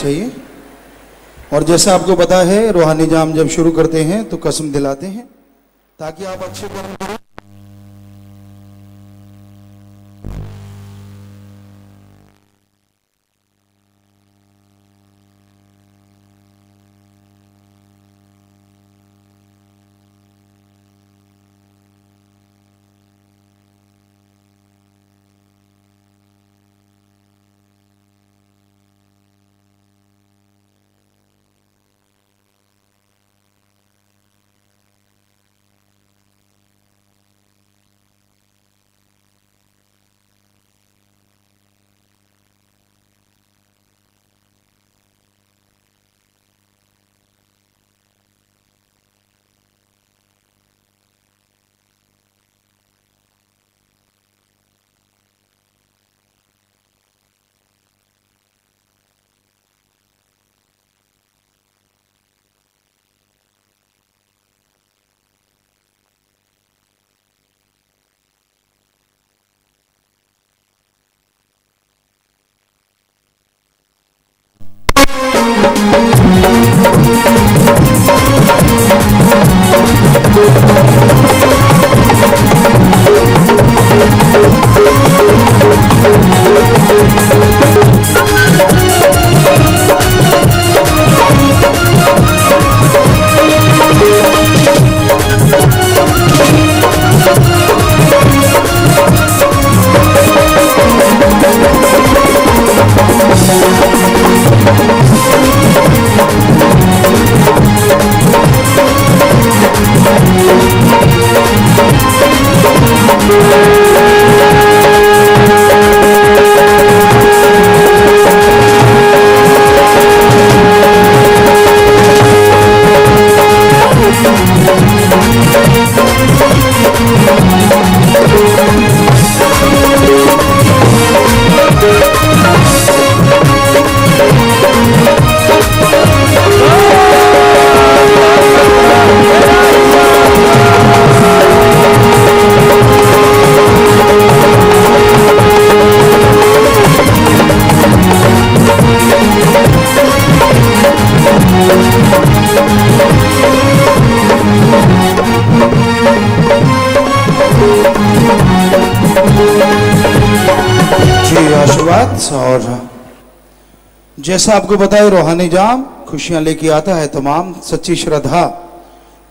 चाहिए। और जैसा आपको पता है, रूहानी जाम जब शुरू करते हैं तो कसम दिलाते हैं ताकि आप अच्छे कर्म करें। और जैसा आपको पता है, रूहानी जाम खुशियां लेके आता है। तमाम सच्ची श्रद्धा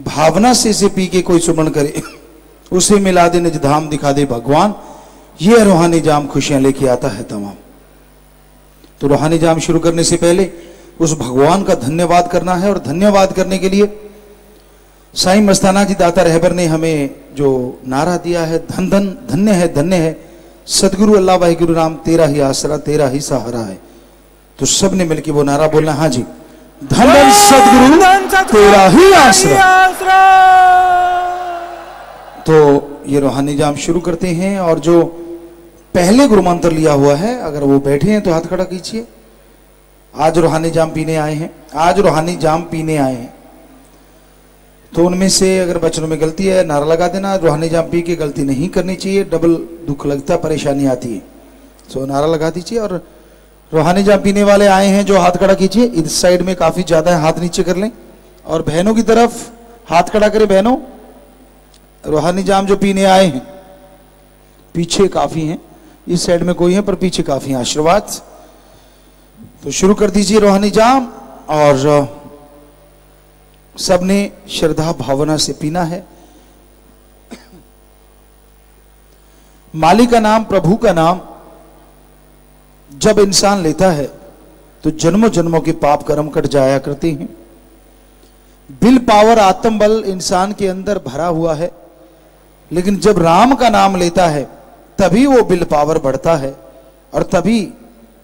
भावना से इसे पी के कोई सुमन करे, उसे मिला दे निज धाम दिखा दे भगवान। ये रूहानी जाम खुशियां लेके आता है तमाम। तो रूहानी जाम शुरू करने से पहले उस भगवान का धन्यवाद करना है। और धन्यवाद करने के लिए साईं मस्ताना जी दाता रहबर ने हमें जो नारा दिया है, धन धन धन्य है धन्य है सदगुरु अल्लाह वाहिगुरु राम, तेरा ही आसरा तेरा ही सहारा है। तो सब ने मिलकर वो नारा बोलना। हाँ जी, धन धन सदगुरु तेरा ही आसरा। तो ये रूहानी जाम शुरू करते हैं। और जो पहले गुरु मंत्र लिया हुआ है, अगर वो बैठे हैं तो हाथ खड़ा कीजिए। आज रूहानी जाम पीने आए हैं, आज रूहानी जाम पीने आए हैं। तो उनमें से अगर बच्चों में गलती है, नारा लगा देना। रूहानी जाम पी के गलती नहीं करनी चाहिए, डबल दुख लगता, परेशानी आती है। तो नारा लगा दीजिए। और रूहानी जाम पीने वाले आए हैं जो हाथ खड़ा कीजिए। इस साइड में काफी ज्यादा है, हाथ नीचे कर लें। और बहनों की तरफ हाथ खड़ा करें। बहनों, रूहानी जाम जो पीने आए हैं, पीछे काफी हैं, इस साइड में कोई है पर पीछे काफी हैं। आशीर्वाद। तो शुरू कर दीजिए रूहानी जाम। और सबने श्रद्धा भावना से पीना है। मालिक का नाम, प्रभु का नाम जब इंसान लेता है तो जन्मों जन्मों के पाप कर्म कट जाया करते हैं। विल पावर, आत्म बल इंसान के अंदर भरा हुआ है। लेकिन जब राम का नाम लेता है तभी वो विल पावर बढ़ता है। और तभी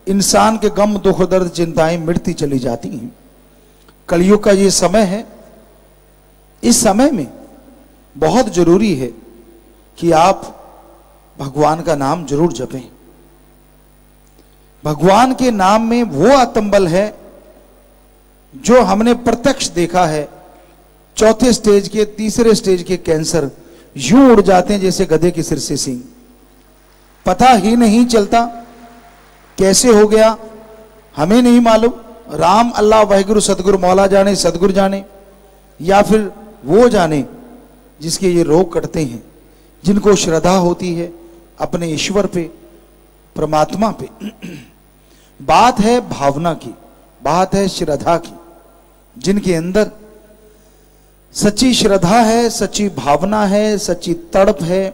इंसान के गम, दुख, दर्द, चिंताएं मिटती चली जाती हैं। कलयुग का ये समय है। इस समय में बहुत जरूरी है कि आप भगवान का नाम जरूर जपें। भगवान के नाम में वो आत्मबल है जो हमने प्रत्यक्ष देखा है। चौथे स्टेज के, तीसरे स्टेज के कैंसर यूं उड़ जाते हैं जैसे गधे के सिर से सींग। पता ही नहीं चलता कैसे हो गया, हमें नहीं मालूम। राम अल्लाह वाहिगुरु सतगुरु मौला जाने, सतगुरु जाने, या फिर वो जाने जिसके ये रोग कटते हैं, जिनको श्रद्धा होती है अपने ईश्वर पे, परमात्मा पे। बात है भावना की, बात है श्रद्धा की। जिनके अंदर सच्ची श्रद्धा है, सच्ची भावना है, सच्ची तड़प है,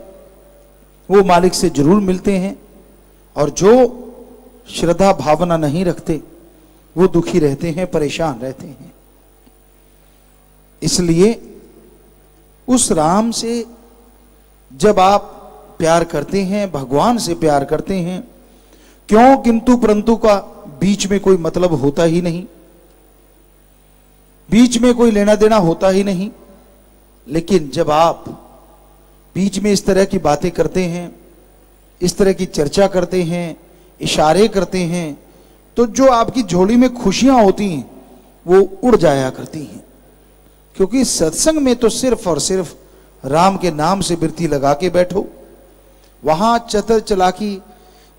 वो मालिक से जरूर मिलते हैं। और जो श्रद्धा भावना नहीं रखते वो दुखी रहते हैं, परेशान रहते हैं। इसलिए उस राम से जब आप प्यार करते हैं, भगवान से प्यार करते हैं, क्यों किंतु परंतु का बीच में कोई मतलब होता ही नहीं, बीच में कोई लेना देना होता ही नहीं। लेकिन जब आप बीच में इस तरह की बातें करते हैं, इस तरह की चर्चा करते हैं, इशारे करते हैं, तो जो आपकी झोली में खुशियां होती हैं वो उड़ जाया करती हैं। क्योंकि सत्संग में तो सिर्फ और सिर्फ राम के नाम से बिरती लगा के बैठो। वहां चतर चालाकी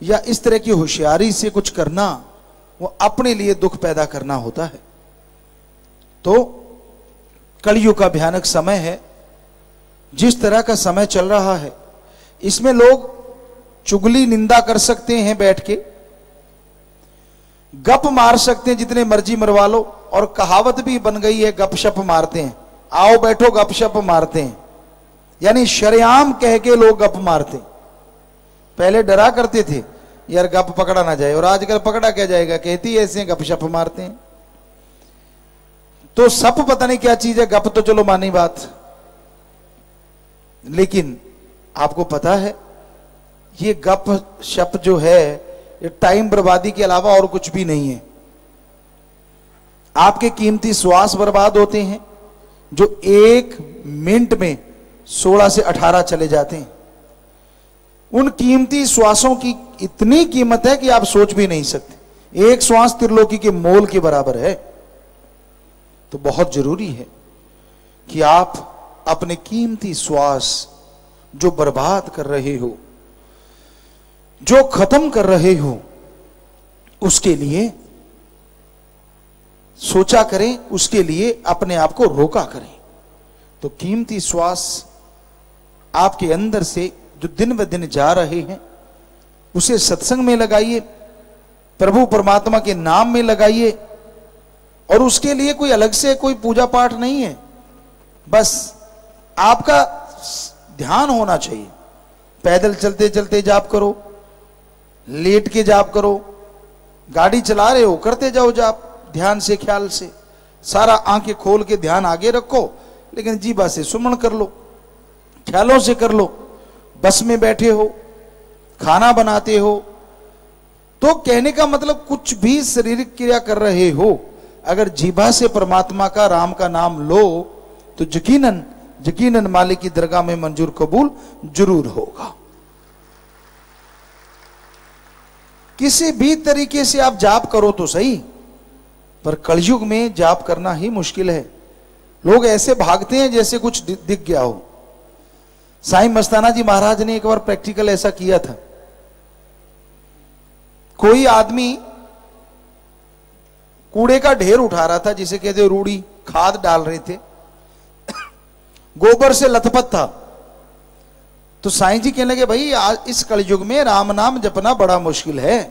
या इस तरह की होशियारी से कुछ करना, वो अपने लिए दुख पैदा करना होता है। तो कलयुग का भयानक समय है। जिस तरह का समय चल रहा है, इसमें लोग चुगली निंदा कर सकते हैं, बैठ के गप मार सकते हैं, जितने मर्जी मरवा लो। और कहावत भी बन गई है, गपशप मारते हैं, आओ बैठो गपशप मारते हैं, यानी शरेआम कह के लोग गप मारते। पहले डरा करते थे यार गप पकड़ा ना जाए, और आजकल पकड़ा क्या जाएगा, कहती ऐसे गपशप मारते हैं। तो सप पता नहीं क्या चीज है, गप तो चलो मानी बात, लेकिन आपको पता है ये गप शप जो है ये टाइम बर्बादी के अलावा और कुछ भी नहीं है। आपके कीमती श्वास बर्बाद होते हैं, जो 1 मिनट में 16 से 18 चले जाते हैं। उन कीमती श्वासों की इतनी कीमत है कि आप सोच भी नहीं सकते। एक श्वास त्रिलोकी के मोल के बराबर है। तो बहुत जरूरी है कि आप अपने कीमती श्वास जो बर्बाद कर रहे हो, जो खत्म कर रहे हो, उसके लिए सोचा करें, उसके लिए अपने आप को रोका करें। तो कीमती श्वास आपके अंदर से जो दिन ब दिन जा रहे हैं, उसे सत्संग में लगाइए, प्रभु परमात्मा के नाम में लगाइए। और उसके लिए कोई अलग से कोई पूजा पाठ नहीं है, बस आपका ध्यान होना चाहिए। पैदल चलते चलते जाप करो, लेट के जाप करो, गाड़ी चला रहे हो करते जाओ जाप, ध्यान से, ख्याल से। सारा आंखें खोल के ध्यान आगे रखो, लेकिन जीभा से सुमन कर लो, ख्यालों से कर लो। बस में बैठे हो, खाना बनाते हो, तो कहने का मतलब कुछ भी शारीरिक क्रिया कर रहे हो, अगर जीभा से परमात्मा का, राम का नाम लो, तो यकीनन यकीनन मालिक की दरगाह में मंजूर कबूल जरूर होगा। किसी भी तरीके से आप जाप करो तो सही, पर कलयुग में जाप करना ही मुश्किल है। लोग ऐसे भागते हैं जैसे कुछ दिख गया हो। साईं मस्ताना जी महाराज ने एक बार प्रैक्टिकल ऐसा किया था। कोई आदमी कूड़े का ढेर उठा रहा था, जिसे कहते रूढ़ी, खाद डाल रहे थे, गोबर से लथपथ था। तो साईं जी कहने लगे, भाई आज इस कलयुग में राम नाम जपना बड़ा मुश्किल है।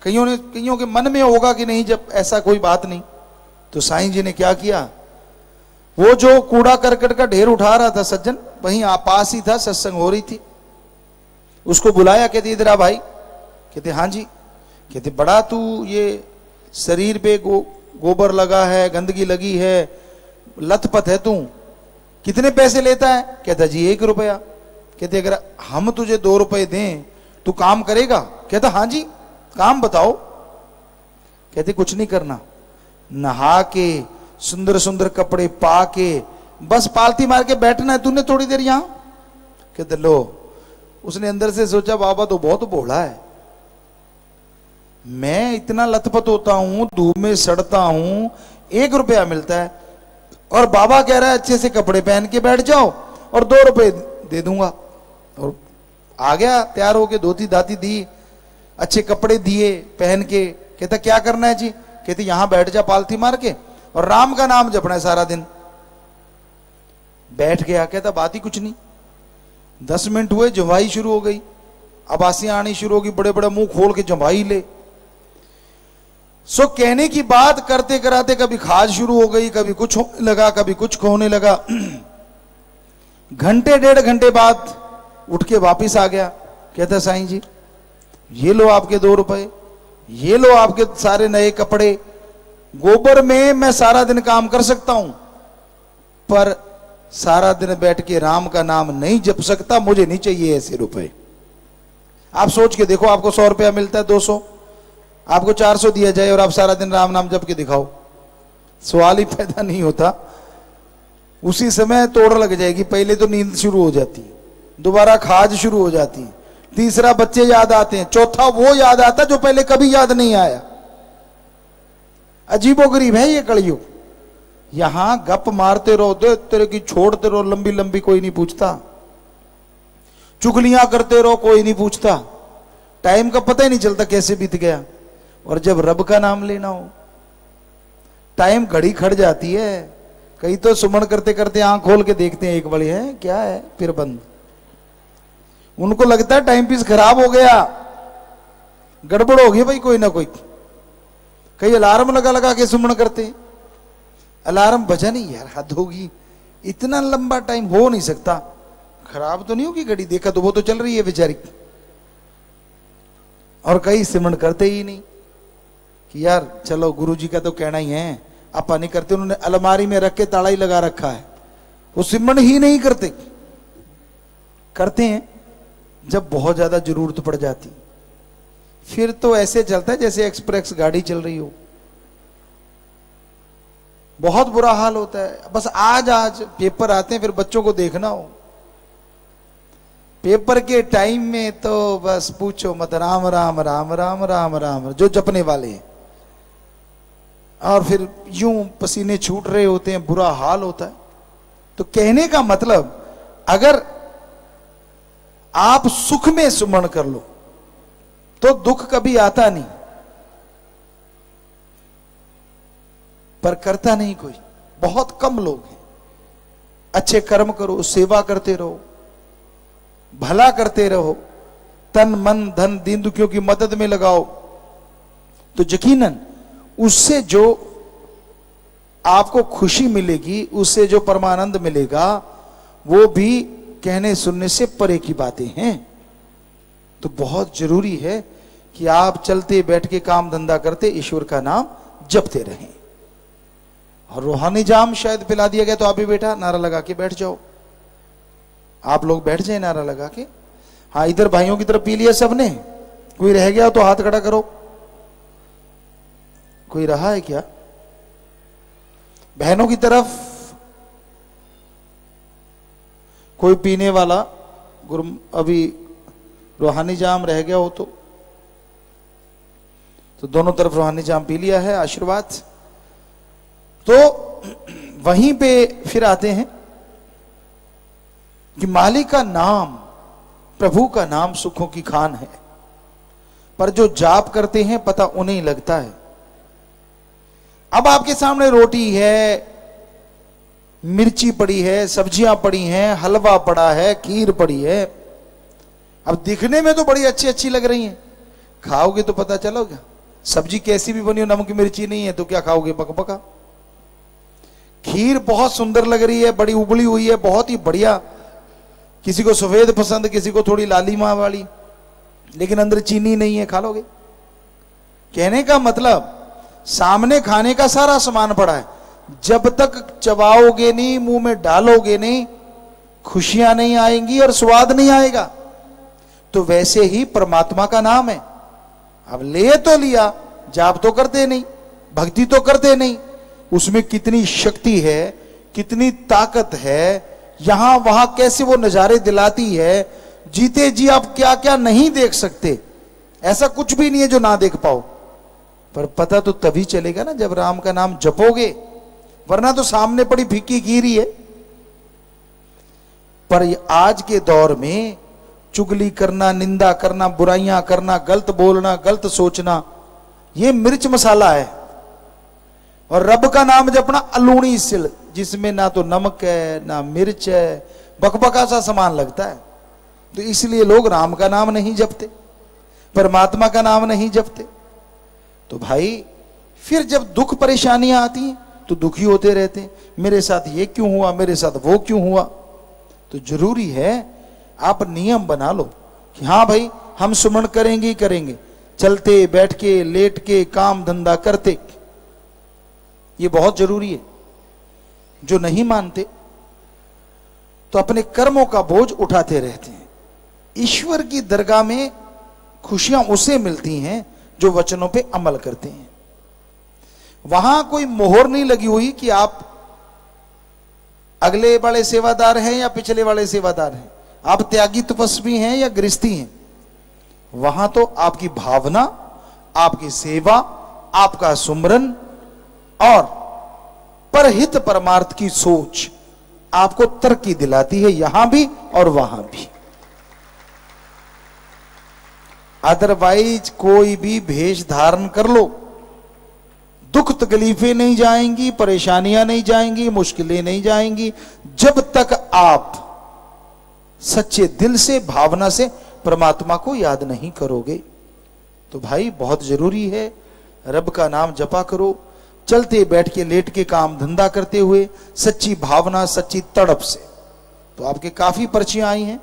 कईयों के मन में होगा कि नहीं जब, ऐसा कोई बात नहीं। तो साईं जी ने क्या किया, वो जो कूड़ा करकट का ढेर उठा रहा था सज्जन, वहीं पास ही था, सत्संग हो रही थी, उसको बुलाया, कहते इधर आ भाई। कहते हाँ जी। कहते बड़ा तू ये शरीर पे गोबर लगा है, गंदगी लगी है, लथपथ है तू, कितने पैसे लेता है? कहता जी 1 रुपया। कहते अगर हम तुझे 2 रुपए दें तू काम करेगा? कहता हाँ जी, काम बताओ। कहते कुछ नहीं करना, नहा के सुंदर सुंदर कपड़े पा के बस पालती मार के बैठना है तूने थोड़ी देर यहां। कहते लो, उसने अंदर से सोचा बाबा तो बहुत भोला है, मैं इतना लथपथ होता हूं, धूप में सड़ता हूं, 1 रुपया मिलता है, और बाबा कह रहा है अच्छे से कपड़े पहन के बैठ जाओ और 2 रुपए दे दूंगा। और आ गया तैयार होके, धोती धाती दी, अच्छे कपड़े दिए पहन के। कहता क्या करना है जी? कहती यहां बैठ जा पालथी मार के और राम का नाम जपना है सारा दिन। बैठ गया, कहता बात ही कुछ नहीं। 10 मिनट हुए, जवाई शुरू हो गई, आवासियां आनी शुरू होगी, बड़े बड़े मुंह खोल के जवाई ले। सो कहने की बात करते कराते कभी खाज शुरू हो गई, कभी कुछ होने लगा, कभी कुछ होने लगा। घंटे 1.5 घंटे बाद उठ के वापिस आ गया, कहता साईं जी ये लो आपके 2 रुपए, ये लो आपके सारे नए कपड़े, गोबर में मैं सारा दिन काम कर सकता हूं पर सारा दिन बैठ के राम का नाम नहीं जप सकता, मुझे नहीं चाहिए ऐसे रुपए। आप सोच के देखो, आपको 100 रुपया मिलता है, 200, आपको 400 दिया जाए और आप सारा दिन राम नाम जप के दिखाओ, सवाल ही पैदा नहीं होता। उसी समय तोड़ लग जाएगी, पहले तो नींद शुरू हो जाती, दोबारा खाज शुरू हो जाती, तीसरा बच्चे याद आते हैं, चौथा वो याद आता जो पहले कभी याद नहीं आया। अजीबोगरीब है ये कलयुग। यहां गप मारते रहो, दे तेरे की छोड़ते रहो, लंबी लंबी, कोई नहीं पूछता। चुगलियां करते रहो, कोई नहीं पूछता। टाइम का पता ही नहीं चलता कैसे बीत गया। और जब रब का नाम लेना हो, टाइम घड़ी खड़ जाती है। कई तो सुमन करते करते आंख खोल के देखते हैं, एक बड़ी है क्या है, फिर बंद। उनको लगता है टाइम पीस खराब हो गया, गड़बड़ हो गई भाई कोई ना कोई। कई अलार्म लगा लगा के सुमन करते, अलार्म बजा नहीं यार, हद होगी, इतना लंबा टाइम हो नहीं सकता, खराब तो नहीं होगी घड़ी, देखा तो वो तो चल रही है बेचारी। और कई सिमरण करते ही नहीं कि यार चलो गुरुजी का तो कहना ही है, आपा नहीं करते, उन्होंने अलमारी में रख के ताला ही लगा रखा है, वो सिमरण ही नहीं करते। करते हैं जब बहुत ज्यादा जरूरत पड़ जाती, फिर तो ऐसे चलता है जैसे एक्सप्रेस गाड़ी चल रही हो, बहुत बुरा हाल होता है। बस आज पेपर आते हैं, फिर बच्चों को देखना हो, पेपर के टाइम में तो बस पूछो मत, राम राम राम राम राम राम जो जपने वाले हैं, और फिर यूं पसीने छूट रहे होते हैं, बुरा हाल होता है। तो कहने का मतलब, अगर आप सुख में सुमरण कर लो तो दुख कभी आता नहीं, पर करता नहीं कोई, बहुत कम लोग हैं। अच्छे कर्म करो, सेवा करते रहो, भला करते रहो, तन मन धन दीन दुखियों की मदद में लगाओ, तो यकीनन उससे जो आपको खुशी मिलेगी, उससे जो परमानंद मिलेगा, वो भी कहने सुनने से परे की बातें हैं। तो बहुत जरूरी है कि आप चलते बैठ के काम धंधा करते ईश्वर का नाम जपते रहें। और रूहानी जाम शायद पिला दिया गया, तो आप भी बेटा नारा लगा के बैठ जाओ, आप लोग बैठ जाए नारा लगा के। हाँ, इधर भाइयों की तरफ पी लिया सबने, कोई रह गया तो हाथ खड़ा करो, कोई रहा है क्या? बहनों की तरफ कोई पीने वाला, गुरु अभी रूहानी जाम रह गया हो तो दोनों तरफ रूहानी जाम पी लिया है, आशीर्वाद। तो वहीं पे फिर आते हैं कि मालिक का नाम, प्रभु का नाम सुखों की खान है, पर जो जाप करते हैं पता उन्हें लगता है। अब आपके सामने रोटी है, मिर्ची पड़ी है, सब्जियां पड़ी हैं, हलवा पड़ा है, खीर पड़ी है, अब दिखने में तो बड़ी अच्छी अच्छी लग रही हैं, खाओगे तो पता चलोगे सब्जी कैसी भी बनी हो, नमक मिर्ची नहीं है तो क्या खाओगे, पका। खीर बहुत सुंदर लग रही है, बड़ी उबली हुई है, बहुत ही बढ़िया, किसी को सफेद पसंद, किसी को थोड़ी लाली माँ वाली, लेकिन अंदर चीनी नहीं है, खा लोगे? कहने का मतलब, सामने खाने का सारा सामान पड़ा है, जब तक चबाओगे नहीं, मुंह में डालोगे नहीं, खुशियां नहीं आएंगी और स्वाद नहीं आएगा। तो वैसे ही परमात्मा का नाम है, अब ले तो लिया, जाप तो करते नहीं, भक्ति तो करते नहीं, उसमें कितनी शक्ति है, कितनी ताकत है, यहां वहां कैसे वो नजारे दिलाती है, जीते जी आप क्या क्या नहीं देख सकते, ऐसा कुछ भी नहीं है जो ना देख पाओ, पर पता तो तभी चलेगा ना जब राम का नाम जपोगे, वरना तो सामने पड़ी फीकी खीर ही है। पर आज के दौर में चुगली करना, निंदा करना, बुराइयां करना, गलत बोलना, गलत सोचना, ये मिर्च मसाला है, और रब का नाम जपना अलूणी सिल, जिसमें ना तो नमक है ना मिर्च है, बकबका सा सामान लगता है। तो इसलिए लोग राम का नाम नहीं जपते, परमात्मा का नाम नहीं जपते। तो भाई फिर जब दुख परेशानियां आती हैं तो दुखी होते रहते हैं, मेरे साथ ये क्यों हुआ, मेरे साथ वो क्यों हुआ। तो जरूरी है आप नियम बना लो कि हाँ भाई हम सुमरण करेंगे ही करेंगे, चलते बैठ के लेट के काम धंधा करते, ये बहुत जरूरी है। जो नहीं मानते तो अपने कर्मों का बोझ उठाते रहते हैं। ईश्वर की दरगाह में खुशियां उसे मिलती हैं जो वचनों पे अमल करते हैं। वहां कोई मोहर नहीं लगी हुई कि आप अगले वाले सेवादार हैं या पिछले वाले सेवादार हैं, आप त्यागी तपस्वी हैं या गृहस्थी हैं। वहां तो आपकी भावना, आपकी सेवा, आपका सुमरन और परहित परमार्थ की सोच आपको तरक्की दिलाती है, यहां भी और वहां भी। अदरवाइज कोई भी भेष धारण कर लो, दुख तकलीफें नहीं जाएंगी, परेशानियां नहीं जाएंगी, मुश्किलें नहीं जाएंगी, जब तक आप सच्चे दिल से भावना से परमात्मा को याद नहीं करोगे। तो भाई बहुत जरूरी है, रब का नाम जपा करो, चलते बैठ के लेट के काम धंधा करते हुए सच्ची भावना सच्ची तड़प से। तो आपके काफी पर्चियां आई हैं,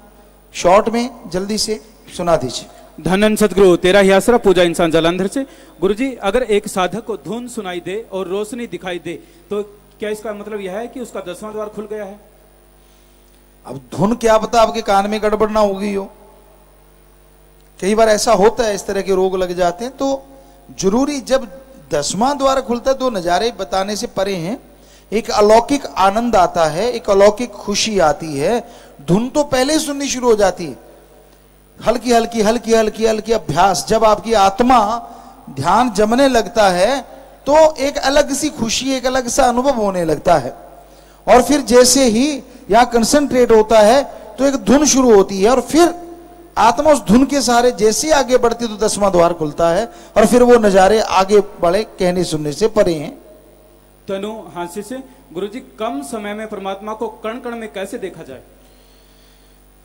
शॉर्ट में जल्दी से सुना दीजिए। धनन सदगुरु तेरा ही आसरा, पूजा इंसान जलंधर से। गुरुजी, अगर एक साधक को धुन सुनाई दे और रोशनी दिखाई दे तो क्या इसका मतलब यह है कि उसका 10वां द्वार खुल गया है? अब धुन क्या पता आपके कान में गड़बड़ ना होगी हो, कई बार ऐसा होता है, इस तरह के रोग लग जाते हैं। तो जरूरी जब 10वां द्वार खुलता है तो नजारे बताने से परे हैं, एक अलौकिक आनंद आता है, एक अलौकिक खुशी आती है। धुन तो पहले सुननी शुरू हो जाती है, हल्की हल्की हल्की हल्की हल्की अभ्यास, जब आपकी आत्मा ध्यान जमने लगता है तो एक अलग सी खुशी, एक अलग सा अनुभव होने लगता है। और फिर जैसे ही यहां कंसंट्रेट होता है तो एक धुन शुरू होती है, और फिर आत्मा उस धुन के सहारे जैसे आगे बढ़ती तो 10वां द्वार खुलता है, और फिर वो नजारे आगे बढ़े कहने सुनने से परे हैं। तनु हास्य से। गुरुजी, कम समय में परमात्मा को कण कण में कैसे देखा जाए?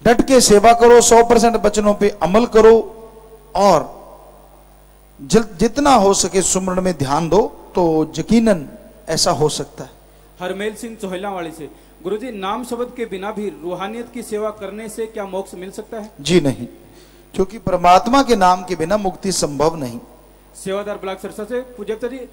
डट के सेवा करो, 100% वचनों पे अमल करो, और जितना हो सके सुमरण में ध्यान दो, तो यकीनन ऐसा हो सकता है। हरमेल सिंह चोहलावाड़ी से। गुरुजी, नाम शब्द के बिना भी रूहानियत की सेवा करने से क्या मोक्ष मिल सकता है? जी नहीं, क्योंकि परमात्मा के नाम के बिना मुक्ति संभव नहीं। सेवादार ब्लॉक सरसा से। पूजक जी,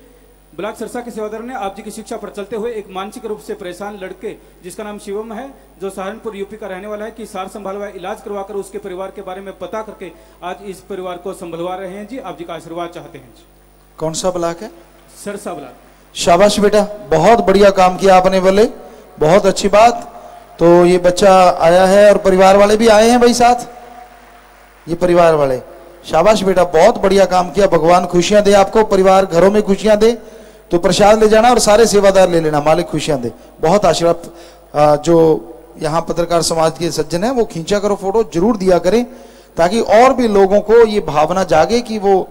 ब्लॉक सरसा के सेवादार ने आप जी की शिक्षा पर चलते हुए एक मानसिक रूप से परेशान लड़के जिसका नाम शिवम है, जो सहारनपुर यूपी का रहने वाला है, कि सार संभालवा इलाज करवाकर उसके परिवार के बारे में पता करके आज इस परिवार को संभलवा रहे हैं जी। आप जी का आशीर्वाद चाहते हैं जी। कौन सा ब्लॉक है? सरसा ब्लॉक। शाबाश बेटा, बहुत बढ़िया काम किया आपने, बोले बहुत अच्छी बात। तो ये बच्चा आया है और परिवार वाले भी आए हैं भाई साथ, ये परिवार वाले, शाबाश बेटा, बहुत बढ़िया काम किया। भगवान खुशियां दे आपको, परिवार घरों में खुशियां दे। तो प्रसाद ले जाना और सारे सेवादार ले लेना, मालिक खुशियां दे। बहुत आशीर्वाद। जो यहाँ पत्रकार समाज के सज्जन है वो खींचा करो, फोटो जरूर दिया करें, ताकि और भी लोगों को ये भावना जागे कि वो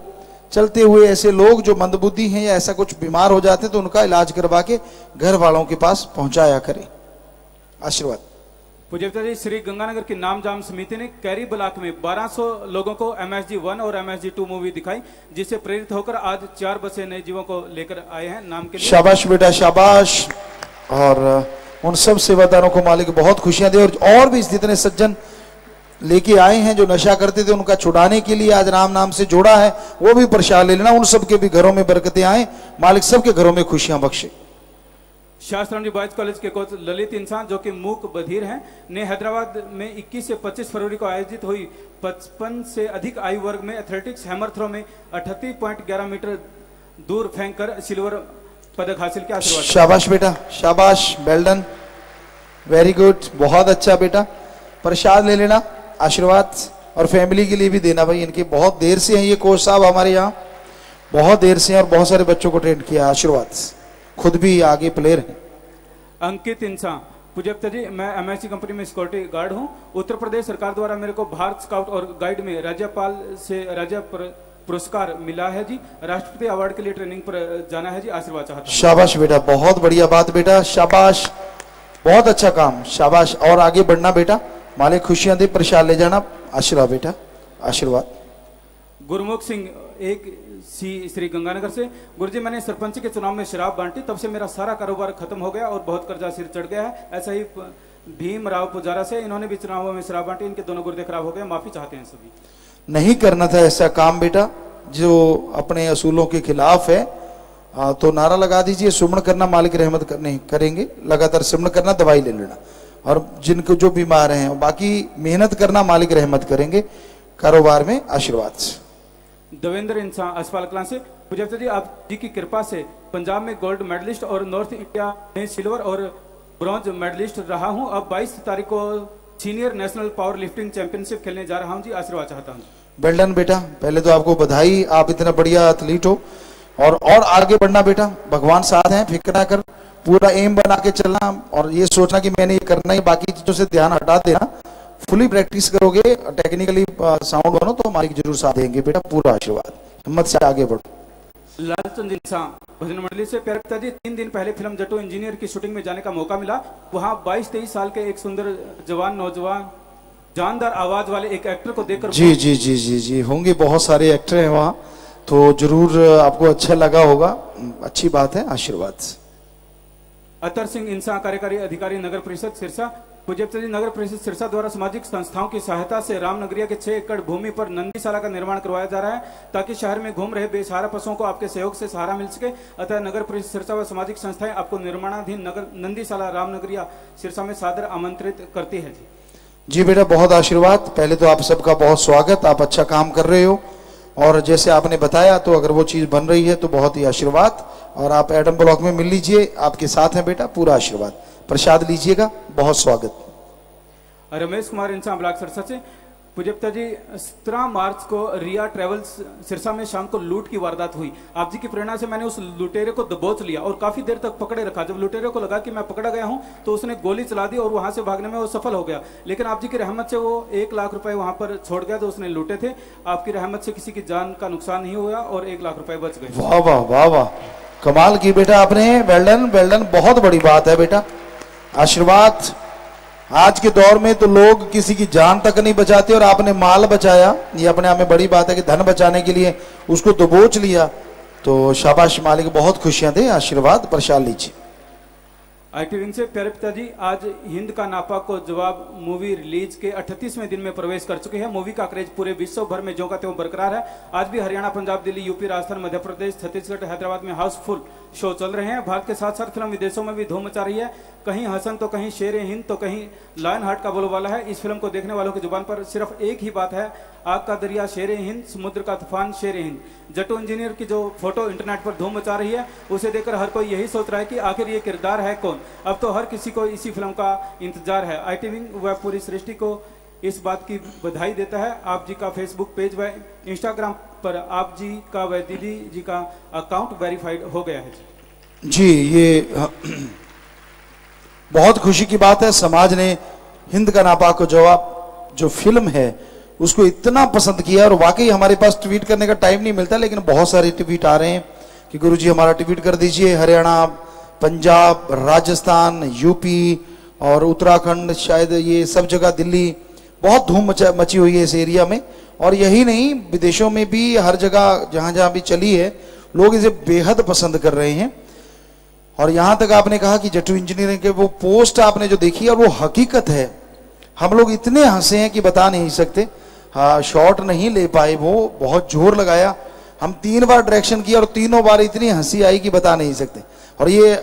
चलते हुए ऐसे लोग जो मंदबुद्धि हैं या ऐसा कुछ बीमार हो जाते हैं तो उनका इलाज करवा के घर वालों के पास पहुंचाया करें। आशीर्वाद। पूज्यता जी, श्री गंगानगर की नाम जाम समिति ने कैरी ब्लॉक में 1200 लोगों को MSG 1 और MSG 2 मूवी दिखाई, जिससे प्रेरित होकर आज 4 बसें नए जीवों को लेकर आए हैं नाम के लिए। शाबाश बेटा, शाबाश। और उन सब सेवादारों को मालिक बहुत खुशियां दे, और भी जितने सज्जन लेके आए हैं जो नशा करते थे उनका छुड़ाने के लिए आज राम नाम से जोड़ा है, वो भी प्रसाद ले लेना। उन सबके भी घरों में बरकतें आए, मालिक सबके घरों में खुशियां बख्शे। शास्त्राणी बॉयज कॉलेज के कोच ललित इंसान, जो कि मूक बधिर हैं, ने हैदराबाद में 21 से 25 फरवरी को आयोजित हुई 55 से अधिक आयु वर्ग में एथलेटिक्स हैमर थ्रो में 38.11 मीटर दूर फेंक कर सिल्वर पदक हासिल किया। आशीर्वाद। शाबाश बेटा, शाबाश, वेल डन, वेरी गुड, बहुत अच्छा बेटा। प्रसाद ले लेना, आशीर्वाद, और फैमिली के लिए भी देना भाई। इनके बहुत देर से हैं ये कोच साहब हमारे यहाँ, बहुत देर से हैं और बहुत सारे बच्चों को ट्रेन किया। आशीर्वाद, खुद भी आगे प्लेयर हैं। अंकित इंसान। पूजक जी, मैं MSC कंपनी में सिक्योरिटी गार्ड हूं। उत्तर प्रदेश सरकार द्वारा मेरे को भारत स्काउट और गाइड में राज्यपाल से राज्य पुरस्कार मिला है जी। राष्ट्रपति अवार्ड के लिए ट्रेनिंग पर जाना है जी, आशीर्वाद चाहता हूं। शाबाश बेटा, बहुत बढ़िया बात बेटा, शाबाश, बहुत अच्छा काम, शाबाश। और आगे बढ़ना बेटा, मालिक खुशियां दे, प्रसाद ले जाना। आशीर्वाद बेटा, आशीर्वाद। गुरमुख सिंह एक श्री गंगानगर से, गुरुजी मैंने सरपंच के चुनाव में शराब बांटी, तब से मेरा सारा कारोबार खत्म हो गया और बहुत कर्जा सिर चढ़ गया है। ऐसा ही भीम राव पुजारा से, इन्होंने भी चुनावों में शराब बांटी, इनके दोनों गुर्दे खराब हो गए, माफी चाहते हैं सभी। नहीं करना था ऐसा काम बेटा जो अपने असूलों के खिलाफ है। तो नारा लगा दीजिए, सुमन करना मालिक रहमत नहीं करेंगे, लगातार सुमन करना, दवाई ले लेना, और जिनको जो बीमार हैं बाकी मेहनत करना, मालिक रहमत करेंगे, कारोबार में आशीर्वाद। देवेंद्र इंसान असफाल कलां से, पूज्यता जी आप जी की कृपा से पंजाब में गोल्ड मेडलिस्ट और नॉर्थ इंडिया में सिल्वर और ब्रॉन्ज मेडलिस्ट रहा हूं। अब 22 तारीख को senior national power lifting championship खेलने जा रहा हूं जी, आशीर्वाद चाहता हूं। वेल डन बेटा, पहले तो आपको बधाई, आप इतना बढ़िया एथलीट हो, और आगे बढ़ना बेटा, भगवान साथ हैं, फिक्र ना कर, पूरा एम बना के चलना, और ये सोचना कि मैंने ये करना ही, बाकी चीजों से ध्यान हटा देना। फुली प्रैक्टिस करोगे, टेक्निकली साउंड बनो तो मालिक जरूर साथ देंगे बेटा, पूरा आशीर्वाद, हिम्मत से आगे बढ़ो। लालचंद इंसान भजन मंडली से, प्यारे पिताजी 3 दिन पहले फिल्म जट्टू इंजीनियर की शूटिंग में जाने का मौका मिला। वहां 22-23 साल के एक सुंदर जवान नौजवान जानदार आवाज वाले एक एक्टर को देखकर जी जी जी जी जी होंगे, बहुत सारे एक्टर हैं वहाँ, तो जरूर आपको अच्छा लगा होगा, अच्छी बात है, आशीर्वाद। अतर सिंह इंसान कार्यकारी अधिकारी नगर परिषद सिरसा, पूज्यता जी नगर परिषद सिरसा द्वारा सामाजिक संस्थाओं की सहायता से रामनगरिया के 6 एकड़ भूमि पर नंदीशाला का निर्माण करवाया जा रहा है, ताकि शहर में घूम रहे बेसहारा पशुओं को आपके सहयोग से सहारा मिल सके। अतः नगर परिषद सिरसा व सामाजिक संस्थाएं आपको निर्माणाधीन नगर नंदीशाला रामनगरिया सिरसा में सादर आमंत्रित करती है जी। जी बेटा, बहुत आशीर्वाद। पहले तो आप सबका बहुत स्वागत, आप अच्छा काम कर रहे हो, और जैसे आपने बताया तो अगर वो चीज बन रही है तो बहुत ही आशीर्वाद, और आप एडम ब्लॉक में मिल लीजिए, आपके साथ हैं बेटा, पूरा आशीर्वाद, प्रसाद लीजिएगा, बहुत स्वागत। रमेश कुमार इंसान ब्लॉक सिरसा से, पूज्यता जी 17 मार्च को रिया ट्रेवल्स सिरसा में शाम को लूट की वारदात हुई। आप जी की प्रेरणा से मैंने उस लुटेरे को दबोच लिया और काफी देर तक पकड़े रखा। जब लुटेरे को लगा कि मैं पकड़ा गया हूं तो उसने गोली चला दी और वहां से भागने में वो सफल हो गया, लेकिन आप जी की रहमत से वो 1 लाख रुपए वहां पर छोड़ गया जो उसने लूटे थे। आपकी रहमत से किसी की जान का नुकसान नहीं हुआ और 1 लाख रुपए बच गए। वाह वाह वाह वाह, कमाल की बेटा आपने, वेल डन, बहुत बड़ी बात है बेटा, आशीर्वाद। आज के दौर में तो लोग किसी की जान तक नहीं बचाते, और आपने माल बचाया, ये अपने आप में बड़ी बात है कि धन बचाने के लिए उसको दबोच लिया, तो शाबाश, मालिक बहुत खुशियां दे, आशीर्वाद, प्रसाद लीजिए। आईटी विंग से, प्यारे पिताजी आज हिंद का नापाक को जवाब मूवी रिलीज के 38वें दिन में प्रवेश कर चुके हैं। मूवी का क्रेज पूरे विश्व भर में ज्यों का त्यों बरकरार है। आज भी हरियाणा, पंजाब, दिल्ली, यूपी, राजस्थान, मध्य प्रदेश, छत्तीसगढ़, हैदराबाद में हाउसफुल शो चल रहे हैं। भारत के साथ साथ फिल्म विदेशों में भी धूम मचा रही है। कहीं हसन तो कहीं शेर हिंद तो कहीं लायन हार्ट का बोलबाला है। इस फिल्म को देखने वालों की जुबान पर सिर्फ एक ही बात है, आग का दरिया शेर हिंद, समुद्र का तूफान शेर हिंद। जट्टू इंजीनियर की जो फोटो इंटरनेट पर धूम मचा रही है, उसे देखकर हर कोई यही सोच रहा है कि आखिर ये किरदार है कौन। अब तो हर किसी को इसी फिल्म का इंतजार है। आईटी विंग व पूरी सृष्टि को इस बात की बधाई देता है। आप जी का फेसबुक पेज व इंस्टाग्राम पर आप जी का व दीदी जी का अकाउंट वेरीफाइड हो गया है जी। ये बहुत खुशी की बात है, समाज ने हिंद का नापाक को जवाब जो फिल्म है उसको इतना पसंद किया, और वाकई हमारे पास ट्वीट करने का टाइम नहीं मिलता, लेकिन बहुत सारे ट्वीट आ रहे हैं कि गुरुजी हमारा ट्वीट कर दीजिए। हरियाणा, पंजाब, राजस्थान, यूपी और उत्तराखंड, शायद ये सब जगह, दिल्ली, बहुत धूम मची हुई है इस एरिया में। और यही नहीं, विदेशों में भी हर जगह जहां जहां भी चली है, लोग इसे बेहद पसंद कर रहे हैं। और यहां तक आपने कहा कि जट्टू इंजीनियरिंग के वो पोस्ट आपने जो देखी है, और वो हकीकत है, हम लोग इतने हंसे हैं कि बता नहीं सकते। हाँ, शॉट नहीं ले पाए, वो बहुत जोर लगाया, हम 3 बार डायरेक्शन किया और तीनों बार इतनी हंसी आई कि बता नहीं सकते। और ये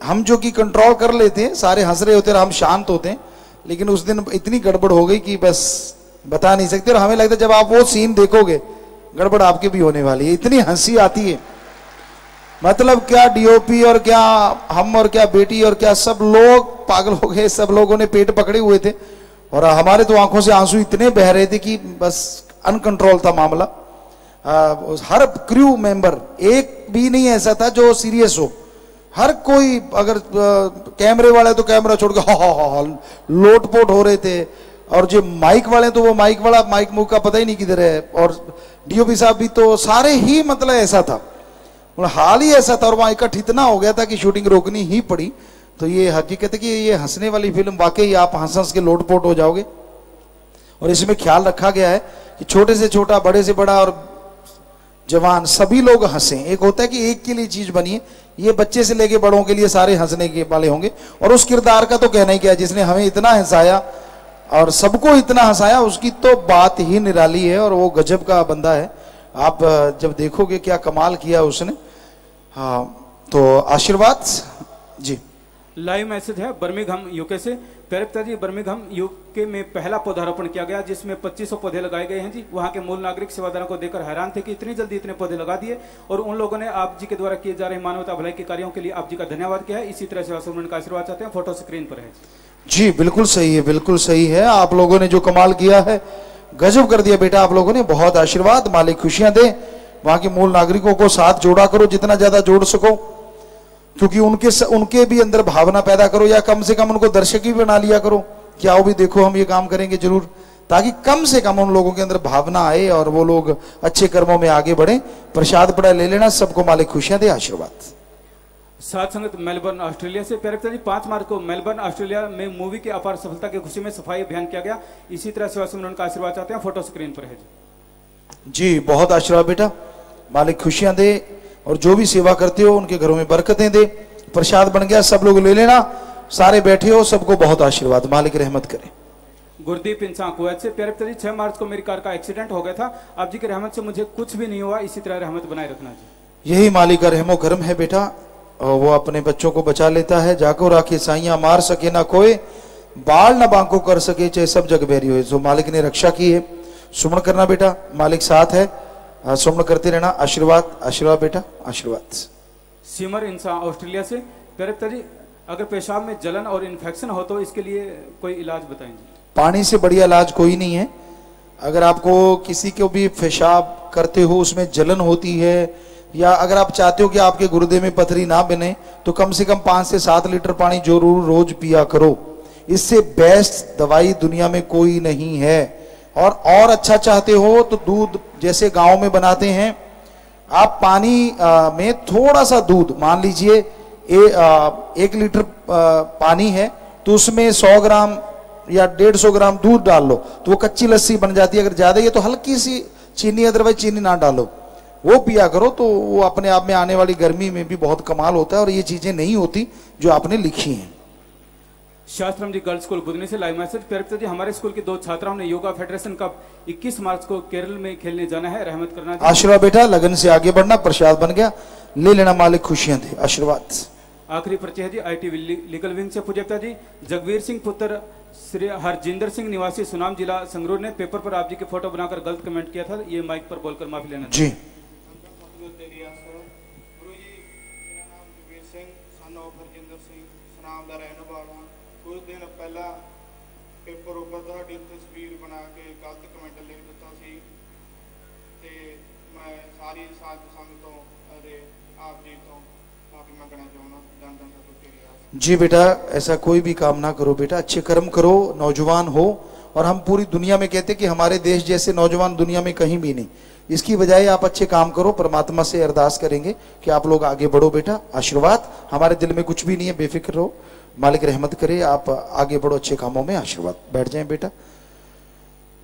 हम जो कि कंट्रोल कर लेते हैं, सारे हंस रहे होते हैं, हम शांत होते हैं, लेकिन उस दिन इतनी गड़बड़ हो गई कि बस बता नहीं सकते। और हमें लगता है जब आप वो सीन देखोगे, गड़बड़ आपके भी होने वाली है, इतनी हंसी आती है। मतलब क्या डीओपी और क्या हम और क्या बेटी और क्या सब लोग पागल हो गए, सब लोगों ने पेट पकड़े हुए थे, और हमारे तो आंखों से आंसू इतने बह रहे थे कि बस अनकंट्रोल था मामला। हर क्रू मेंबर एक भी नहीं ऐसा था जो सीरियस हो, हर कोई, अगर कैमरे वाले तो कैमरा छोड़ के हा लोटपोट हो रहे थे, और जो माइक वाले तो वो माइक वाला माइक मुंह का पता ही नहीं किधर है, और डीओपी साहब भी तो सारे ही मतलब ऐसा था, मतलब हाल ही ऐसा था और वहां इकट्ठ इतना हो गया था कि शूटिंग रोकनी ही पड़ी। तो ये हकीकत है कि ये हंसने वाली फिल्म वाकई आप हंस हंस के लोटपोट हो जाओगे। और इसमें ख्याल रखा गया है कि छोटे से छोटा, बड़े से बड़ा और जवान सभी लोग हंसे। एक होता है कि एक के लिए चीज बनी है, ये बच्चे से लेके बड़ों के लिए सारे हंसने के वाले होंगे। और उस किरदार का तो कहना ही क्या, जिसने हमें इतना हंसाया और सबको इतना हंसाया, उसकी तो बात ही निराली है और वो गजब का बंदा है। आप जब देखोगे क्या कमाल किया उसने। हाँ, तो आशीर्वाद जी। लाइव मैसेज है बर्मिंघम यूके से। प्यारे पिताजी, बर्मिंघम यूके में पहला पौधारोपण किया गया जिसमें 2500 पौधे लगाए गए हैं जी। वहां के मूल नागरिक सेवादारों को देखकर हैरान थे कि इतनी जल्दी इतने पौधे लगा दिए, और उन लोगों ने आप जी के द्वारा किए जा रहे मानवता भलाई के कार्यों के लिए आप जी का धन्यवाद किया है। इसी तरह सेवा सुमन का आशीर्वाद चाहते हैं। फोटो स्क्रीन पर है जी। बिल्कुल सही है, बिल्कुल सही है। आप लोगों ने जो कमाल किया है, गजब कर दिया बेटा आप लोगों ने। बहुत आशीर्वाद, मालिक खुशियां दे। वहां के मूल नागरिकों को साथ जोड़ा करो, जितना ज्यादा जोड़ सको, क्योंकि उनके भी अंदर भावना पैदा करो, या कम से कम उनको दर्शक भी बना लिया करो कि आओ भी देखो हम ये काम करेंगे जरूर, ताकि कम से कम उन लोगों के अंदर भावना आए और वो लोग अच्छे कर्मों में आगे बढ़े। प्रसाद पड़ा ले लेना, सबको मालिक खुशियां दे। आशीर्वाद। साथ संगत मेलबर्न ऑस्ट्रेलिया से। प्यारे पिताजी, 5 मार्च को मेलबर्न ऑस्ट्रेलिया में मूवी की अपार सफलता की खुशी में सफाई अभियान किया गया। इसी तरह सेवा सुमन का आशीर्वाद चाहते हैं। फोटो स्क्रीन पर है जी। बहुत आशीर्वाद बेटा, मालिक खुशियां दे और जो भी सेवा करते हो उनके घरों में बरकतें दे। प्रसाद बन गया, सब लोग ले लेना, सारे बैठे हो, सबको बहुत आशीर्वाद, मालिक रहमत करे। गुरदीप इंसान कुवैत से। प्यारे पिताजी, 6 मार्च को मेरी कार का एक्सीडेंट हो गया था। आप जी की रहमत से मुझे कुछ भी नहीं हुआ, इसी तरह रहमत बनाए रखना जी। यही मालिक का रहमो करम है बेटा, और वो अपने बच्चों को बचा लेता है। जाको राखे साइया, मार सके ना कोई, बाल ना बांको कर सके, चाहे सब जग बैरी हो। जो मालिक ने रक्षा की है, सुमन करना बेटा, मालिक साथ है, सुमन करते रहना। आशीर्वाद, आशीर्वाद बेटा, आशीर्वाद। सिमर इंसान ऑस्ट्रेलिया से। प्यारे पिताजी, अगर पेशाब में जलन और इन्फेक्शन हो तो इसके लिए कोई इलाज बताएंगे। पानी से बढ़िया इलाज कोई नहीं है। अगर आपको किसी को भी पेशाब करते हो उसमें जलन होती है, या अगर आप चाहते हो कि आपके गुर्दे में पथरी ना बने, तो कम से कम 5 से 7 लीटर पानी जरूर रोज पिया करो। इससे बेस्ट दवाई दुनिया में कोई नहीं है। और अच्छा चाहते हो तो दूध जैसे गांव में बनाते हैं, आप पानी में थोड़ा सा दूध, मान लीजिए 1 लीटर पानी है तो उसमें 100 ग्राम या 150 ग्राम दूध डाल लो, तो वो कच्ची लस्सी बन जाती है। अगर ज्यादा है तो हल्की सी चीनी, अदरवाइज चीनी ना डालो, वो पिया करो, तो वो अपने आप में आने वाली गर्मी में भी बहुत कमाल होता है। और ये चीजें नहीं होती जो आपने लिखी हैं। शास्त्रम जी गर्ल्स स्कूल बुधनी से लाइव मैसेज। प्यारे पिताजी, हमारे स्कूल की 2 छात्राओं ने योगा फेडरेशन कप 21 मार्च को केरल में खेलने जाना है, रहमत करना। आशीर्वाद बेटा, लगन से आगे बढ़ना, प्रसाद बन गया, ले लेना, मालिक खुशियां दे। आशीर्वाद। आखिरी परिचय है जी आईटी लीगल विंग से। पूज्य पिताजी, जगवीर सिंह पुत्र श्री हरजिंदर सिंह निवासी सुनाम जिला संगरूर ने पेपर पर आप जी की फोटो बनाकर गलत कमेंट किया था। ये माइक पर बोलकर माफी लेना जी। कुछ दिन पहला पेपर उपर ਤੁਹਾਡੀ तस्वीर बना के गलत कमेंट लिख ਦਿੱਤਾ ਸੀ ਤੇ मैं सारी साध संगत तो अरे आप जी तो माफी मंगना चाहूँगा। दंदन जी बेटा, ऐसा कोई भी काम ना करो बेटा, अच्छे कर्म करो, नौजवान हो। और हम पूरी दुनिया में कहते कि हमारे देश जैसे नौजवान दुनिया में कहीं भी नहीं। इसकी बजाय आप अच्छे काम करो, परमात्मा से अरदास करेंगे कि आप लोग आगे बढ़ो बेटा। आशीर्वाद, हमारे दिल में कुछ भी नहीं है, बेफिक्र रहो, मालिक रहमत करे, आप आगे बढ़ो अच्छे कामों में। आशीर्वाद। बैठ जाएं बेटा।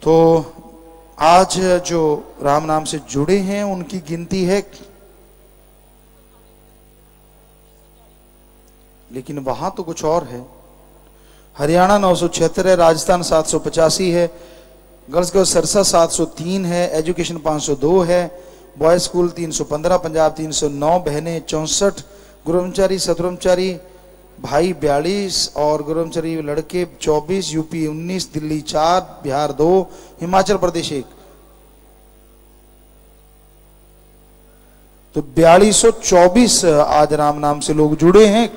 तो आज जो राम नाम से जुड़े हैं उनकी गिनती है, लेकिन वहां तो कुछ और है। हरियाणा 976 है, राजस्थान 785 है, गर्ल्स गर्ल्स सरसा 703 है, एजुकेशन 502 है, बॉयज स्कूल 315, पंजाब 309, बहनें 64, गुरुब्रह्मचारी सतब्रह्मचारी भाई 42 और गुरुब्रह्मचारी लड़के 24, यूपी 19, दिल्ली 4, बिहार 2, हिमाचल प्रदेश 1। तो 4224 आज राम नाम से लोग जुड़े हैं।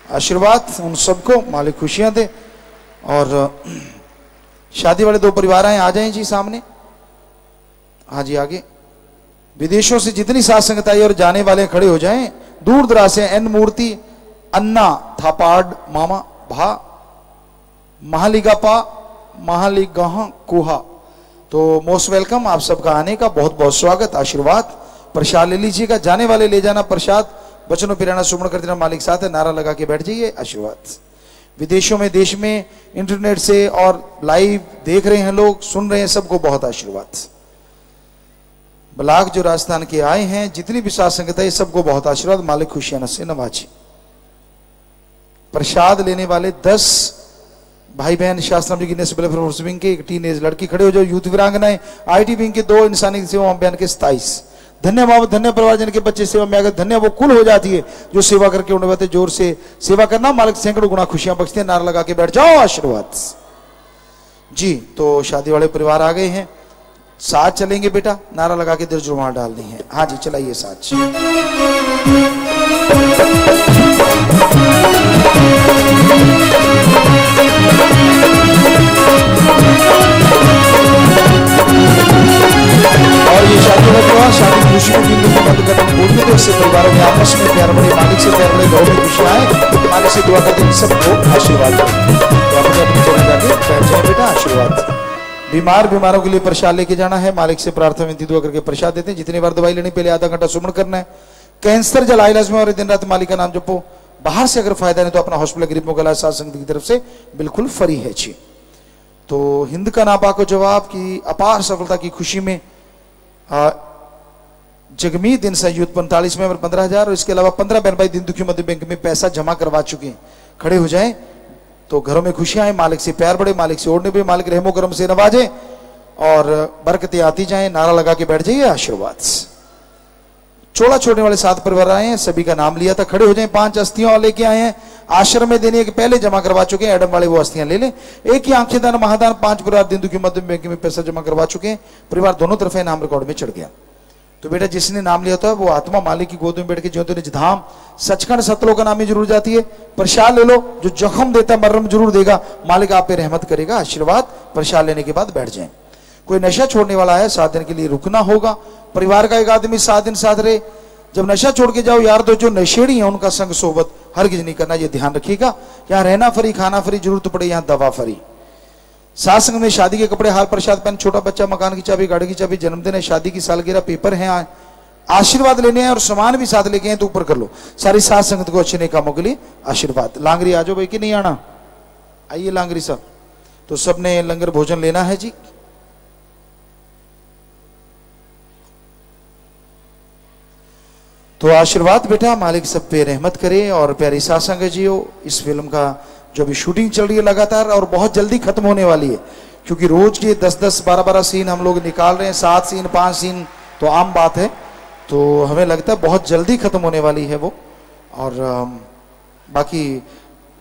आशीर्वाद उन सबको, मालिक खुशियां दे। और शादी वाले 2 परिवार आए, आ जाएं जी सामने। हाँ जी, आगे। विदेशों से जितनी साथ संगत आई और जाने वाले खड़े हो जाएं। दूर दराज से एन मूर्ति, अन्ना थापाड, मामा भा, महालिगापा, महालिगाह कुहा। तो मोस्ट वेलकम, आप सबका आने का बहुत बहुत स्वागत, आशीर्वाद। प्रसाद ले लीजिएगा, जाने वाले ले जाना प्रसाद। बचनों पिराना सुमन कर देना, मालिक साथ है, नारा लगा के बैठ जाइए, आशीर्वाद। विदेशों में, देश में, इंटरनेट से और लाइव देख रहे हैं लोग, सुन रहे हैं, सबको बहुत आशीर्वाद। ब्लाक जो राजस्थान के आए हैं, जितनी भी साथ संगत है, सबको बहुत आशीर्वाद, मालिक खुशियां से नवाजी। प्रसाद लेने वाले 10 भाई बहन शास्त्रम जी की विंग के, एक टीनेज लड़की खड़े हो जाओ, यूथ वीरांगनाएं, आईटी विंग के 2 इंसानी सेवा अभियान के 27। धन्य माँ, धन्य परिवार जिनके बच्चे सेवा में आगे, धन्य वो कुल हो जाती है जो सेवा करके उन्हें बताते। जोर से सेवा करना, मालिक सैकड़ों गुना खुशियां बख्शते हैं। नारा लगा के बैठ जाओ, आशीर्वाद जी। तो शादी वाले परिवार आ गए हैं, साथ चलेंगे बेटा, नारा लगा के दिल जुर्माना डालनी है। हाँ जी, चलाइए साथ। और ये शादी का परिवार शादी खुशी को बिंदु को बंद करना बोलते थे, इससे परिवारों में आपस में प्यार बड़े, मालिक से प्यार बड़े, घरों में खुशियां आए, मालिक से दुआ करते हैं सबको आशीर्वाद दें। तो अपने अपनी जगह जाके बैठ जाए बेटा, आशीर्वाद। बीमारों के लिए प्रसाद लेके जाना है, मालिक से प्रार्थना विनती दुआ करके प्रसाद देते हैं। जितनी बार दवाई लेनी, पहले आधा घंटा सुमन करना है। कैंसर जल इलाज में और दिन रात मालिक का नाम जपो। बाहर से अगर फायदा नहीं तो अपना हॉस्पिटल गरीबों का इलाज साथ संगत की तरफ से बिल्कुल फ्री है जी। तो हिंद का नापा को जवाब की अपार सफलता की खुशी में जगमीत दिन संयुक्त 45 में 15,000 और इसके अलावा 15 बहन भाई दिन दुखी मध्य बैंक में पैसा जमा करवा चुके हैं। खड़े हो जाएं तो घरों में खुशियां आए, मालिक से प्यार बढ़े, मालिक से ओढ़ने पे, मालिक रहमो करम से नवाजे और बरकतें आती जाएं। नारा लगा के बैठ जाइए, आशीर्वाद। चोला छोड़ने वाले 7 परिवार आए हैं, सभी का नाम लिया था। खड़े हो जाएं। 5 अस्थियां लेके आए हैं, आश्रम में देने के पहले जमा करवा चुके हैं। एडम वाले वो अस्थियां ले लें। एक ही आंखें दान महादान 5 परिवार दिन दुखी मध्य बैंक में पैसा जमा करवा चुके हैं। परिवार दोनों तरफ है, नाम रिकॉर्ड में चढ़ गया। तो बेटा जिसने नाम लिया था वो आत्मा मालिक की गोद में बैठ के ज्योति निज धाम सचखंड सतलोक का नाम ही जरूर जाती है। प्रसाद ले लो, जो जख्म देता मर्रम जरूर देगा, मालिक आप पे रहमत करेगा, आशीर्वाद। प्रसाद लेने के बाद बैठ जाएं। कोई नशा छोड़ने वाला है, 7 दिन के लिए रुकना होगा। परिवार का एक आदमी 7 दिन साथ रहे। जब नशा छोड़ के जाओ यार, तो जो नशेड़ी है उनका संग सोबत हरगिज नहीं करना, ये ध्यान रखिएगा। यहाँ रहना फ्री, खाना फ्री, जरूरत पड़े यहाँ दवा फ्री। साथ संग में शादी के कपड़े, हार प्रसाद पेन, छोटा बच्चा, मकान की चाबी, गाड़ी की चाबी, जन्मदिन है, शादी की सालगिरह, पेपर है, आशीर्वाद लेने हैं और सामान भी साथ लेके हैं तो ऊपर कर लो। सारी साथ संगत को अच्छे नए कामों के लिए आशीर्वाद। लांगरी आ जाओ भाई कि नहीं आना, आइए लांगरी साहब। तो सबने लंगर भोजन लेना है जी। तो आशीर्वाद बेटा, मालिक सब पे रहमत करे और प्यारी सासंग जी हो। इस फिल्म का जो भी शूटिंग चल रही है लगातार और बहुत जल्दी खत्म होने वाली है, क्योंकि रोज के 10-10, 12-12 सीन हम लोग निकाल रहे हैं। 7 सीन 5 सीन तो आम बात है। तो हमें लगता है बहुत जल्दी खत्म होने वाली है वो। और बाकी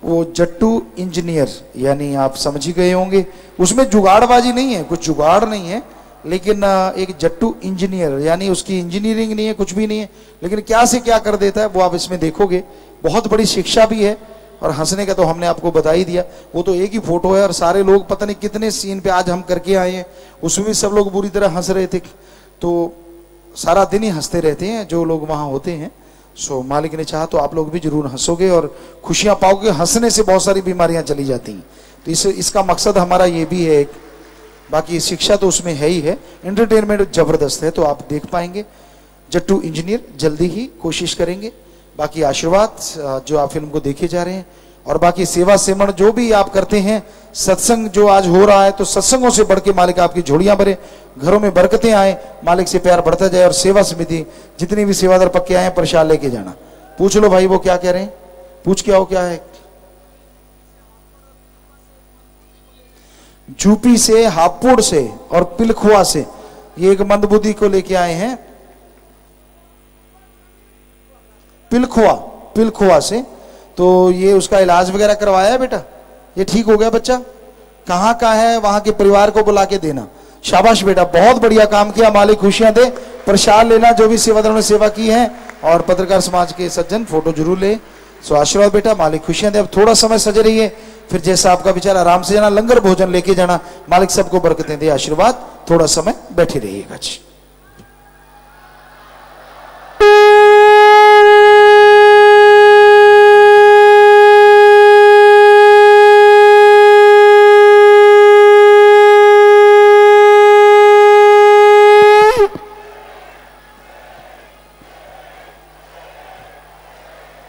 वो जट्टू इंजीनियर, यानी आप समझ ही गए होंगे, उसमें जुगाड़बाजी नहीं है, कुछ जुगाड़ नहीं है, लेकिन एक जट्टू इंजीनियर यानी उसकी इंजीनियरिंग नहीं है, कुछ भी नहीं है, लेकिन क्या से क्या कर देता है वो आप इसमें देखोगे। बहुत बड़ी शिक्षा भी है और हंसने का तो हमने आपको बता ही दिया। वो तो एक ही फोटो है और सारे लोग पता नहीं कितने सीन पे आज हम करके आए हैं, उसमें भी सब लोग बुरी तरह हंस रहे थे। तो सारा दिन ही हंसते रहते हैं जो लोग वहां होते हैं। सो मालिक ने चाहा तो आप लोग भी जरूर हंसोगे और खुशियां पाओगे। हंसने से बहुत सारी बीमारियां चली जाती हैं। तो इसका मकसद हमारा ये भी है। बाकी शिक्षा तो उसमें है ही है, एंटरटेनमेंट जबरदस्त है, तो आप देख पाएंगे। जट्टू इंजीनियर जल्दी ही कोशिश करेंगे। बाकी आशीर्वाद जो आप फिल्म को देखे जा रहे हैं और बाकी सेवा सेमण जो भी आप करते हैं, सत्संग जो आज हो रहा है, तो सत्संगों से बढ़ के मालिक आपकी झोलियां भरे, घरों में बरकतें आए, मालिक से प्यार बढ़ता जाए। और सेवा समिति जितनी भी सेवादार पक्के आए प्रसाद लेके जाना। पूछ लो भाई वो क्या कह रहे हैं, पूछ के आओ क्या है। जूपी से, हापुड़ से और पिलखुआ से ये एक मंदबुद्धि को लेके आए हैं। पिलखुआ से तो ये उसका इलाज वगैरह करवाया है बेटा, ये ठीक हो गया बच्चा। कहाँ का है, वहां के परिवार को बुला के देना। शाबाश बेटा, बहुत बढ़िया काम किया, मालिक खुशियां दे। प्रसाद लेना जो भी सेवादारों ने सेवा की है और पत्रकार समाज के सज्जन फोटो जरूर ले। सो आशीर्वाद बेटा, मालिक खुशियां दे। अब थोड़ा समय सजे रहिए, फिर जैसा आपका विचार आराम से जाना, लंगर भोजन लेके जाना। मालिक सबको बरकतें दे, आशीर्वाद। थोड़ा समय बैठे रहिएगा जी।